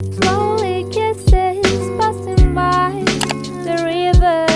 Slowly kisses passing by the river.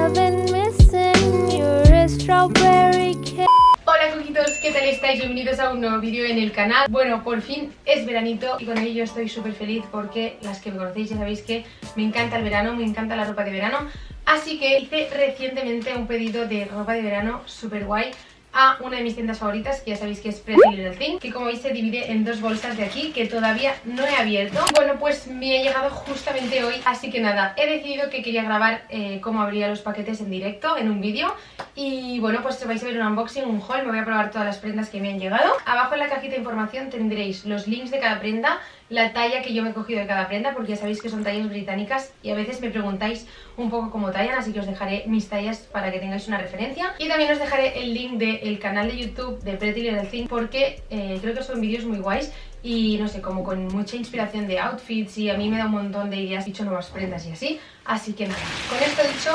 I've been missing your strawberry cake. Hola coquitos, ¿qué tal estáis? Bienvenidos a un nuevo vídeo en el canal. Bueno, por fin es veranito y con ello yo estoy súper feliz porque las que me conocéis ya sabéis que me encanta el verano, me encanta la ropa de verano. Así que hice recientemente un pedido de ropa de verano súper guay a una de mis tiendas favoritas, que ya sabéis que es Pretty Little Thing, que como veis se divide en dos bolsas de aquí, que todavía no he abierto. Bueno, pues me ha llegado justamente hoy, así que nada, he decidido que quería grabar cómo abría los paquetes en directo, en un vídeo. Y bueno, pues vais a ver un unboxing, un haul, me voy a probar todas las prendas que me han llegado. Abajo en la cajita de información tendréis los links de cada prenda, la talla que yo me he cogido de cada prenda, porque ya sabéis que son tallas británicas y a veces me preguntáis un poco cómo tallan, así que os dejaré mis tallas para que tengáis una referencia. Y también os dejaré el link del canal de YouTube de Pretty Little Thing, porque creo que son vídeos muy guays y no sé, como con mucha inspiración de outfits, y a mí me da un montón de ideas, dicho nuevas prendas y así. Así que nada, con esto dicho,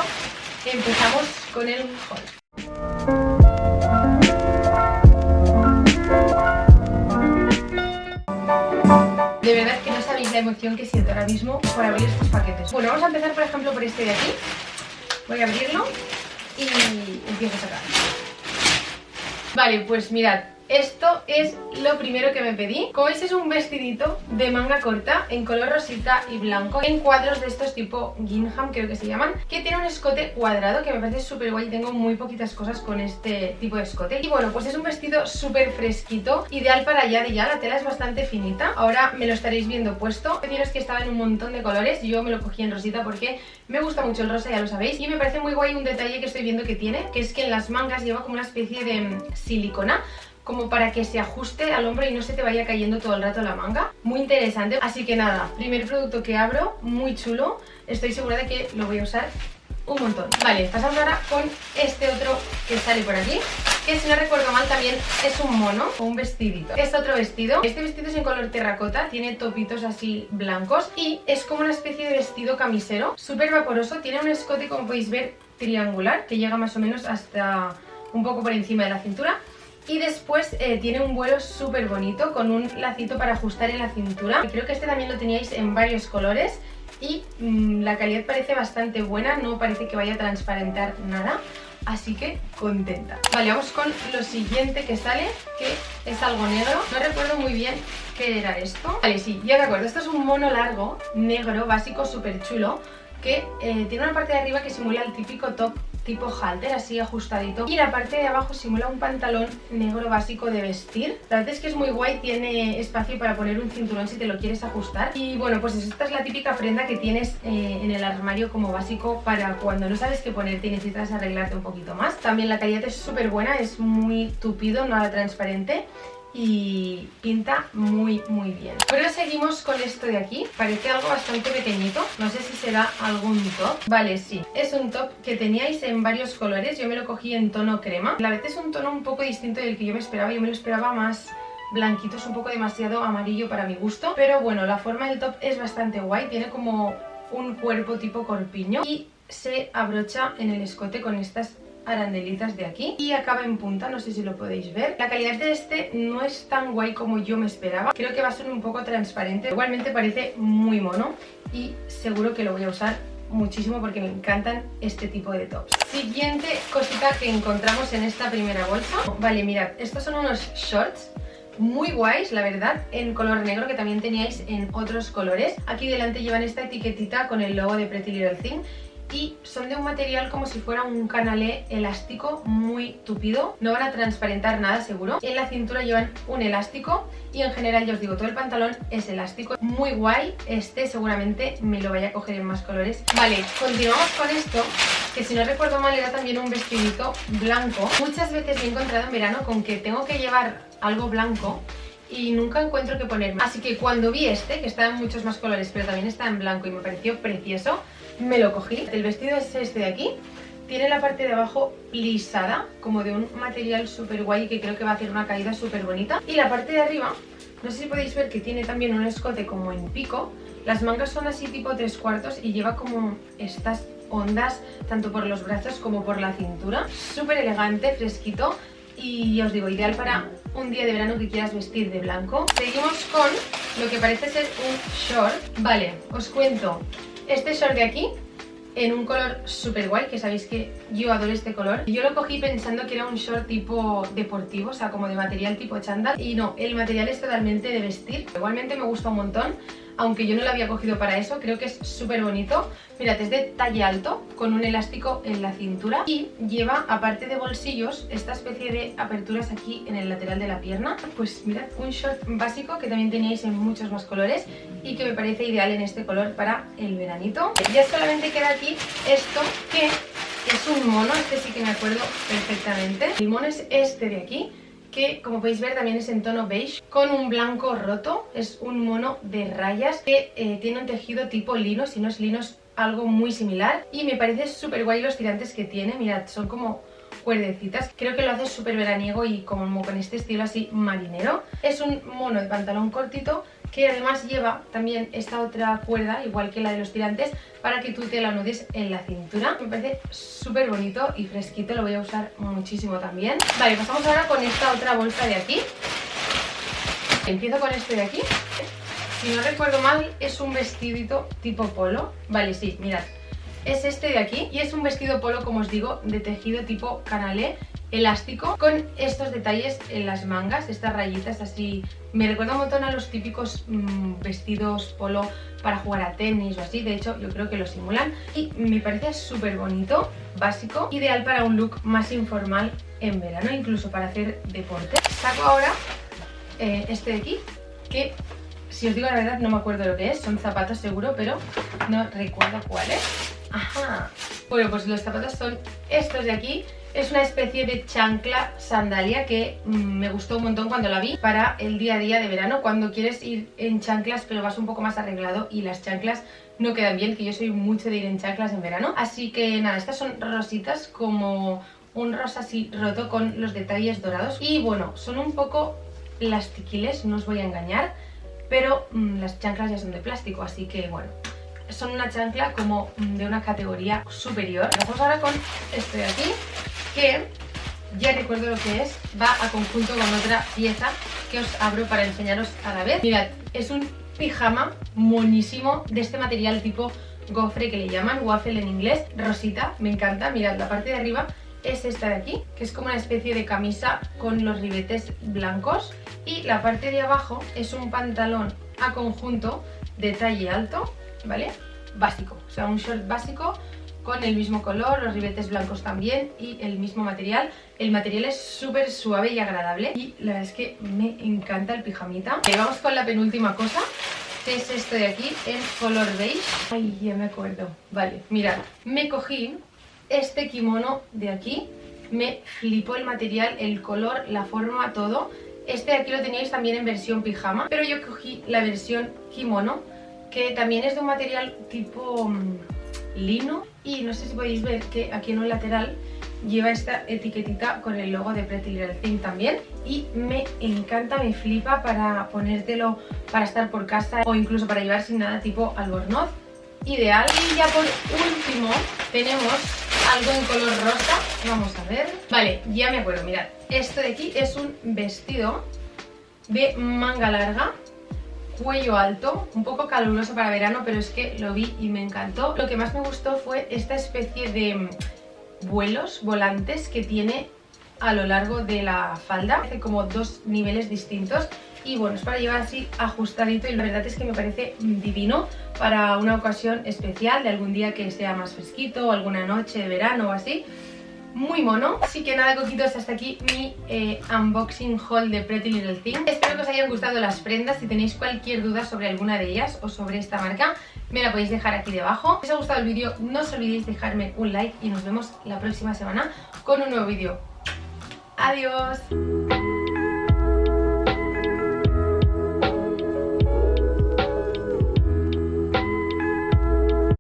empezamos con el haul. De verdad que no sabéis la emoción que siento ahora mismo por abrir estos paquetes. Bueno, vamos a empezar por ejemplo por este de aquí. Voy a abrirlo y empiezo a sacar. Vale, pues mirad, esto es lo primero que me pedí. Como veis es un vestidito de manga corta en color rosita y blanco, en cuadros de estos tipo gingham creo que se llaman, que tiene un escote cuadrado que me parece súper guay. Tengo muy poquitas cosas con este tipo de escote. Y bueno, pues es un vestido súper fresquito, ideal para ya de ya. La tela es bastante finita, ahora me lo estaréis viendo puesto. Deciros que estaba en un montón de colores, yo me lo cogí en rosita porque me gusta mucho el rosa, ya lo sabéis. Y me parece muy guay un detalle que estoy viendo que tiene, que es que en las mangas lleva como una especie de silicona, como para que se ajuste al hombro y no se te vaya cayendo todo el rato la manga. Muy interesante. Así que nada, primer producto que abro, muy chulo. Estoy segura de que lo voy a usar un montón. Vale, pasamos ahora con este otro que sale por aquí, que si no recuerdo mal también es un mono o un vestidito. Es otro vestido. Este vestido es en color terracota, tiene topitos así blancos y es como una especie de vestido camisero, súper vaporoso. Tiene un escote, como podéis ver, triangular, que llega más o menos hasta un poco por encima de la cintura. Y después tiene un vuelo súper bonito con un lacito para ajustar en la cintura. Creo que este también lo teníais en varios colores y la calidad parece bastante buena, no parece que vaya a transparentar nada. Así que contenta. Vale, vamos con lo siguiente que sale, que es algo negro. No recuerdo muy bien qué era esto. Vale, sí, ya me acuerdo. Esto es un mono largo, negro, básico, súper chulo, que tiene una parte de arriba que simula el típico top tipo halter, así ajustadito, y la parte de abajo simula un pantalón negro básico de vestir. La verdad es que es muy guay, tiene espacio para poner un cinturón si te lo quieres ajustar. Y bueno, pues esta es la típica prenda que tienes en el armario como básico para cuando no sabes qué ponerte y necesitas arreglarte un poquito más. También la calidad es súper buena, es muy tupido, nada transparente y pinta muy muy bien. Pero seguimos con esto de aquí, parece algo bastante pequeñito, no sé si será algún top. Vale, sí, es un top que teníais en varios colores, yo me lo cogí en tono crema. La verdad es un tono un poco distinto del que yo me lo esperaba más blanquito, es un poco demasiado amarillo para mi gusto, pero bueno, la forma del top es bastante guay, tiene como un cuerpo tipo corpiño y se abrocha en el escote con estas arandelitas de aquí y acaba en punta, no sé si lo podéis ver. La calidad de este no es tan guay como yo me esperaba, creo que va a ser un poco transparente. Igualmente parece muy mono y seguro que lo voy a usar muchísimo porque me encantan este tipo de tops. Siguiente cosita que encontramos en esta primera bolsa. Vale, mirad, estos son unos shorts muy guays, la verdad, en color negro, que también teníais en otros colores. Aquí delante llevan esta etiquetita con el logo de Pretty Little Thing y son de un material como si fuera un canalé elástico muy tupido, no van a transparentar nada seguro. En la cintura llevan un elástico y en general ya os digo, todo el pantalón es elástico, muy guay. Este seguramente me lo vaya a coger en más colores. Vale, continuamos con esto, que si no recuerdo mal era también un vestidito blanco. Muchas veces me he encontrado en verano con que tengo que llevar algo blanco y nunca encuentro qué ponerme, así que cuando vi este, que estaba en muchos más colores pero también está en blanco y me pareció precioso, me lo cogí. El vestido es este de aquí, tiene la parte de abajo plisada, como de un material súper guay que creo que va a hacer una caída súper bonita. Y la parte de arriba, no sé si podéis ver que tiene también un escote como en pico. Las mangas son así tipo 3/4 y lleva como estas ondas tanto por los brazos como por la cintura. Súper elegante, fresquito y ya os digo, ideal para un día de verano que quieras vestir de blanco. Seguimos con lo que parece ser un short. Vale, os cuento, este short de aquí en un color súper guay, que sabéis que yo adoro este color. Yo lo cogí pensando que era un short tipo deportivo, o sea, como de material tipo chándal, y no, el material es totalmente de vestir. Igualmente me gusta un montón, aunque yo no lo había cogido para eso, creo que es súper bonito. Mirad, es de talle alto, con un elástico en la cintura y lleva, aparte de bolsillos, esta especie de aperturas aquí en el lateral de la pierna. Pues mirad, un short básico que también teníais en muchos más colores y que me parece ideal en este color para el veranito. Ya solamente queda aquí esto, que es un mono, este sí que me acuerdo perfectamente. El mono es este de aquí, que como podéis ver también es en tono beige con un blanco roto. Es un mono de rayas que tiene un tejido tipo lino, si no es lino es algo muy similar, y me parece súper guay los tirantes que tiene. Mirad, son como cuerdecitas, creo que lo hace súper veraniego y como con este estilo así marinero. Es un mono de pantalón cortito que además lleva también esta otra cuerda, igual que la de los tirantes, para que tú te la anudes en la cintura. Me parece súper bonito y fresquito, lo voy a usar muchísimo también. Vale, pasamos ahora con esta otra bolsa de aquí. Empiezo con este de aquí. Si no recuerdo mal, es un vestidito tipo polo. Vale, sí, mirad. Es este de aquí y es un vestido polo, como os digo, de tejido tipo canalé, elástico, con estos detalles en las mangas, estas rayitas así. Me recuerda un montón a los típicos vestidos polo para jugar a tenis o así. De hecho, yo creo que lo simulan y me parece súper bonito, básico, ideal para un look más informal en verano, incluso para hacer deporte. Saco ahora este de aquí, que si os digo la verdad no me acuerdo lo que es. Son zapatos seguro, pero no recuerdo cuáles. Ajá. Bueno, pues los zapatos son estos de aquí. Es una especie de chancla sandalia que me gustó un montón cuando la vi para el día a día de verano, cuando quieres ir en chanclas pero vas un poco más arreglado y las chanclas no quedan bien, que yo soy mucho de ir en chanclas en verano. Así que nada, estas son rositas, como un rosa así roto con los detalles dorados. Y bueno, son un poco plastiquiles, no os voy a engañar, pero las chanclas ya son de plástico, así que bueno, son una chancla como de una categoría superior. Vamos ahora con este de aquí, que ya recuerdo lo que es, va a conjunto con otra pieza que os abro para enseñaros a la vez. Mirad, es un pijama monísimo de este material tipo gofre que le llaman, waffle en inglés, rosita, me encanta. Mirad, la parte de arriba es esta de aquí, que es como una especie de camisa con los ribetes blancos, y la parte de abajo es un pantalón a conjunto de talle alto, ¿vale? Básico, o sea, un short básico con el mismo color, los ribetes blancos también y el mismo material. El material es súper suave y agradable y la verdad es que me encanta el pijamita. Vamos con la penúltima cosa, que es esto de aquí en color beige. Ay, ya me acuerdo. Vale, mirad, me cogí este kimono de aquí, me flipó el material, el color, la forma, todo. Este de aquí lo teníais también en versión pijama, pero yo cogí la versión kimono, que también es de un material tipo lino, y no sé si podéis ver que aquí en un lateral lleva esta etiquetita con el logo de Pretty Little Thing también, y me encanta, me flipa para ponértelo para estar por casa o incluso para llevar sin nada, tipo albornoz, ideal. Y ya por último tenemos algo en color rosa, vamos a ver. Vale, ya me acuerdo, mirad, esto de aquí es un vestido de manga larga, cuello alto, un poco caluroso para verano, pero es que lo vi y me encantó. Lo que más me gustó fue esta especie de vuelos, volantes que tiene a lo largo de la falda. Hace como dos niveles distintos y bueno, es para llevar así ajustadito, y la verdad es que me parece divino para una ocasión especial, de algún día que sea más fresquito o alguna noche de verano o así. Muy mono. Así que nada, coquitos, hasta aquí mi unboxing haul de Pretty Little Thing. Espero que os hayan gustado las prendas. Si tenéis cualquier duda sobre alguna de ellas o sobre esta marca, me la podéis dejar aquí debajo. Si os ha gustado el vídeo, no os olvidéis dejarme un like y nos vemos la próxima semana con un nuevo vídeo. ¡Adiós!